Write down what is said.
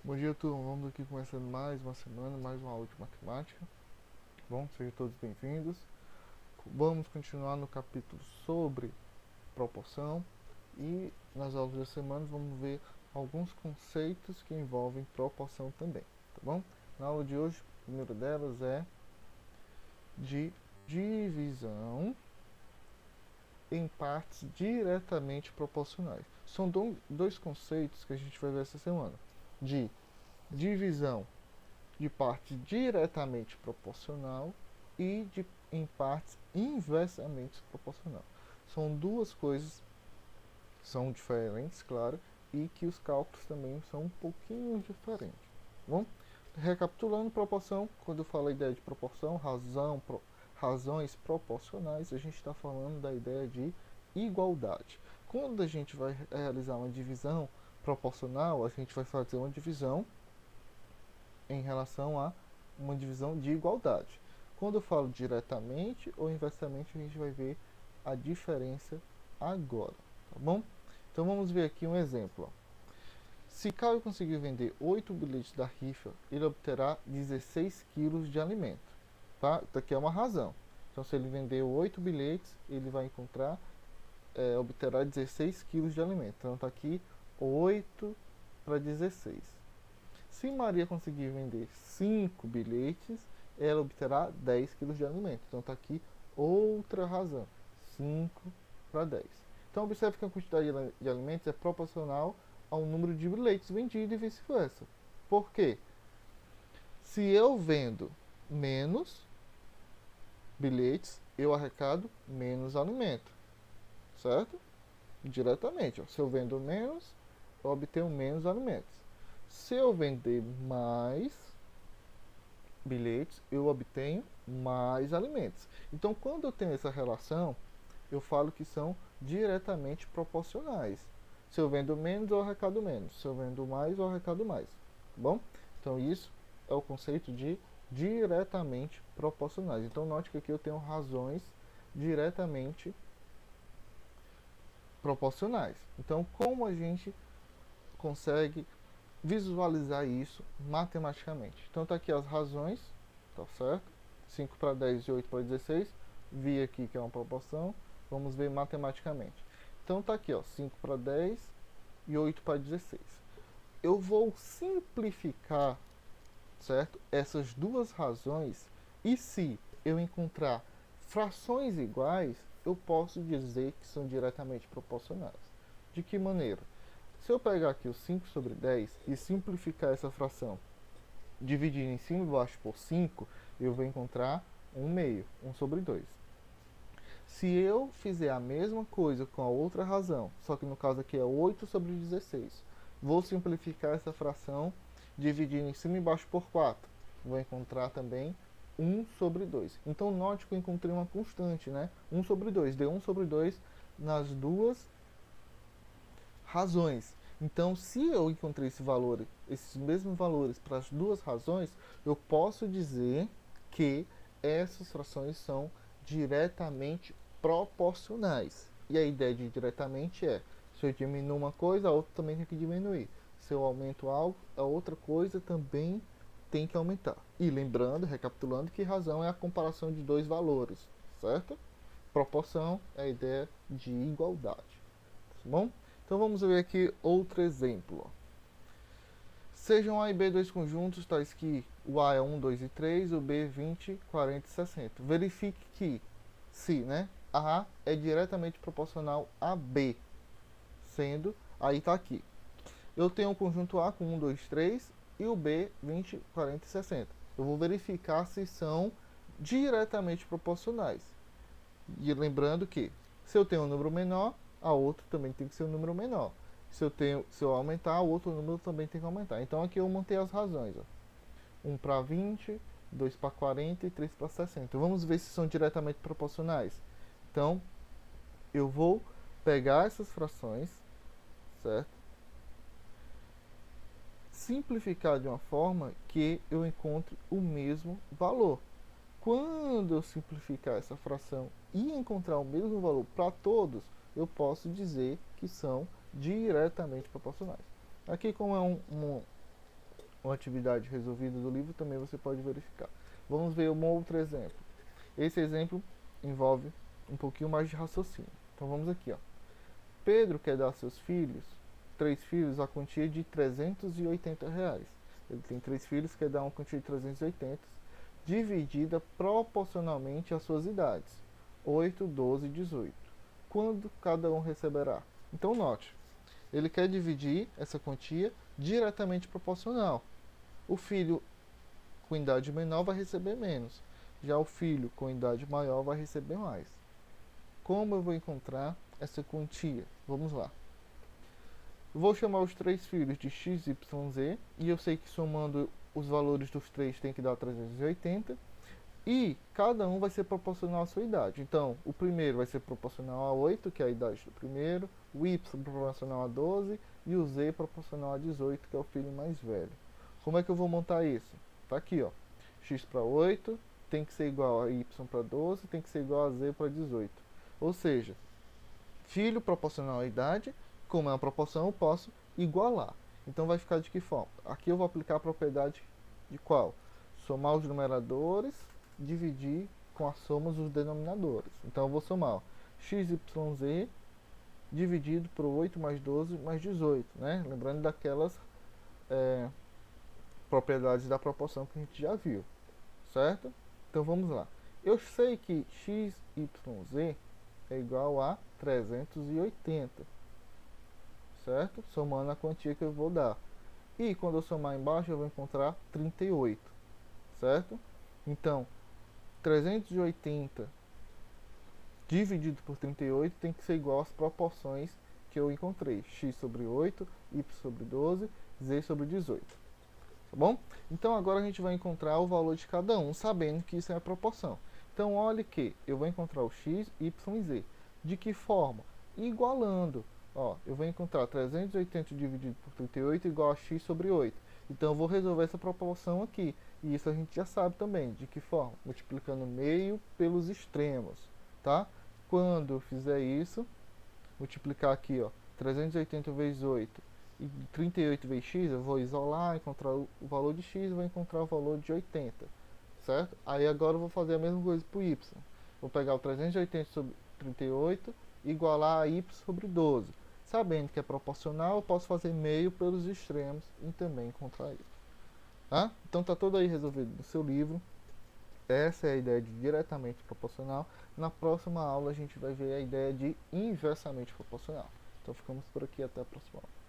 Bom dia, turma. Vamos aqui começando mais uma semana, mais uma aula de matemática. Bom, sejam todos bem-vindos. Vamos continuar no capítulo sobre proporção e nas aulas da semana vamos ver alguns conceitos que envolvem proporção também, tá bom? Na aula de hoje, a primeira delas é de divisão em partes diretamente proporcionais. São dois conceitos que a gente vai ver essa semana, de divisão de parte diretamente proporcional e em partes inversamente proporcional. São duas coisas, são diferentes, claro, e que os cálculos também são um pouquinho diferentes. Bom, recapitulando, proporção, quando eu falo a ideia de proporção, razões proporcionais, a gente está falando da ideia de igualdade. Quando a gente vai realizar uma divisão proporcional, a gente vai fazer uma divisão em relação a uma divisão de igualdade. Quando eu falo diretamente ou inversamente, a gente vai ver a diferença agora, tá bom? Então vamos ver aqui um exemplo. Se Caio conseguir vender 8 bilhetes da rifa, ele obterá 16 quilos de alimento. Tá? Isso aqui é uma razão. Então se ele vender 8 bilhetes, ele vai obterá 16 quilos de alimento. Então está aqui 8 para 16. Se Maria conseguir vender 5 bilhetes, ela obterá 10 quilos de alimento. Então está aqui outra razão, 5 para 10. Então observe que a quantidade de alimentos é proporcional ao número de bilhetes vendidos e vice-versa. Por quê? Se eu vendo menos bilhetes, eu arrecado menos alimento, certo? Diretamente, ó. Se eu vendo menos, eu obtenho menos alimentos. Se eu vender mais bilhetes, eu obtenho mais alimentos. Então, quando eu tenho essa relação, eu falo que são diretamente proporcionais. Se eu vendo menos, eu arrecado menos. Se eu vendo mais, eu arrecado mais. Tá bom? Então, isso é o conceito de diretamente proporcionais. Então, note que aqui eu tenho razões diretamente proporcionais. Então, como a gente consegue visualizar isso matematicamente? Então tá aqui as razões, tá certo? 5 para 10 e 8 para 16. Vi aqui que é uma proporção. Vamos ver matematicamente. Então tá aqui, ó, 5 para 10 e 8 para 16. Eu vou simplificar, certo? Essas duas razões, e se eu encontrar frações iguais, eu posso dizer que são diretamente proporcionais. De que maneira? Se eu pegar aqui o 5 sobre 10 e simplificar essa fração, dividindo em cima e embaixo por 5, eu vou encontrar 1 meio, 1 sobre 2. Se eu fizer a mesma coisa com a outra razão, só que no caso aqui é 8 sobre 16, vou simplificar essa fração dividindo em cima e embaixo por 4. Vou encontrar também 1 sobre 2. Então note que eu encontrei uma constante, né? 1 sobre 2. Deu 1 sobre 2 nas duas razões. Então, se eu encontrei esses mesmos valores para as duas razões, eu posso dizer que essas frações são diretamente proporcionais. E a ideia de diretamente é, se eu diminuo uma coisa, a outra também tem que diminuir. Se eu aumento algo, a outra coisa também tem que aumentar. E lembrando, recapitulando, que razão é a comparação de dois valores, certo? Proporção é a ideia de igualdade. Tá bom? Então vamos ver aqui outro exemplo. Sejam A e B dois conjuntos, tais que o A é 1, 2 e 3, o B 20, 40 e 60. Verifique que se A é diretamente proporcional a B, sendo, aí está aqui. Eu tenho o conjunto A com 1, 2, 3 e o B 20, 40 e 60. Eu vou verificar se são diretamente proporcionais. E lembrando que se eu tenho um número menor, a outra também tem que ser um número menor. Se eu aumentar, o outro número também tem que aumentar. Então aqui eu montei as razões. Ó. 1 para 20, 2 para 40 e 3 para 60. Vamos ver se são diretamente proporcionais. Então, eu vou pegar essas frações, certo? Simplificar de uma forma que eu encontre o mesmo valor. Quando eu simplificar essa fração e encontrar o mesmo valor para todos, eu posso dizer que são diretamente proporcionais. Aqui, como é uma atividade resolvida do livro, também você pode verificar. Vamos ver um outro exemplo. Esse exemplo envolve um pouquinho mais de raciocínio. Então vamos aqui, ó. Pedro quer dar a seus filhos, 3 filhos, a quantia de R$ 380. Ele tem 3 filhos, quer dar uma quantia de 380, dividida proporcionalmente às suas idades, 8, 12 e 18. Quando cada um receberá? Então note, ele quer dividir essa quantia diretamente proporcional. O filho com idade menor vai receber menos, já o filho com idade maior vai receber mais. Como eu vou encontrar essa quantia? Vamos lá. Eu vou chamar os 3 filhos de x, y, z, e eu sei que somando os valores dos 3 tem que dar 380, e cada um vai ser proporcional à sua idade. Então, o primeiro vai ser proporcional a 8, que é a idade do primeiro, o y proporcional a 12 e o z proporcional a 18, que é o filho mais velho. Como é que eu vou montar isso? Tá aqui, ó. X para 8 tem que ser igual a y para 12, tem que ser igual a z para 18. Ou seja, filho proporcional à idade, como é uma proporção, eu posso igualar. Então vai ficar de que forma? Aqui eu vou aplicar a propriedade de qual? Somar os numeradores, dividir com as somas dos denominadores. Então eu vou somar, ó, x, y, z dividido por 8 mais 12 mais 18, né? Lembrando daquelas propriedades da proporção que a gente já viu, certo? Então vamos lá. Eu sei que x, y, z é igual a 380, certo? Somando a quantia que eu vou dar. E quando eu somar embaixo eu vou encontrar 38, certo? Então, 380 dividido por 38 tem que ser igual às proporções que eu encontrei. X sobre 8, y sobre 12, z sobre 18. Tá bom? Então agora a gente vai encontrar o valor de cada um, sabendo que isso é a proporção. Então olhe que eu vou encontrar o x, y e z. De que forma? Igualando. Ó, eu vou encontrar 380 dividido por 38 igual a x sobre 8. Então eu vou resolver essa proporção aqui. E isso a gente já sabe também. De que forma? Multiplicando meio pelos extremos. Tá? Quando eu fizer isso, multiplicar aqui, ó, 380 vezes 8 e 38 vezes x, eu vou isolar, encontrar o valor de x e vou encontrar o valor de 80, certo? Aí agora eu vou fazer a mesma coisa para o y. Vou pegar o 380 sobre 38 e igualar a y sobre 12. Sabendo que é proporcional, eu posso fazer meio pelos extremos e também encontrar y. Tá? Então tá tudo aí resolvido no seu livro. Essa é a ideia de diretamente proporcional. Na próxima aula a gente vai ver a ideia de inversamente proporcional. Então ficamos por aqui, até a próxima aula.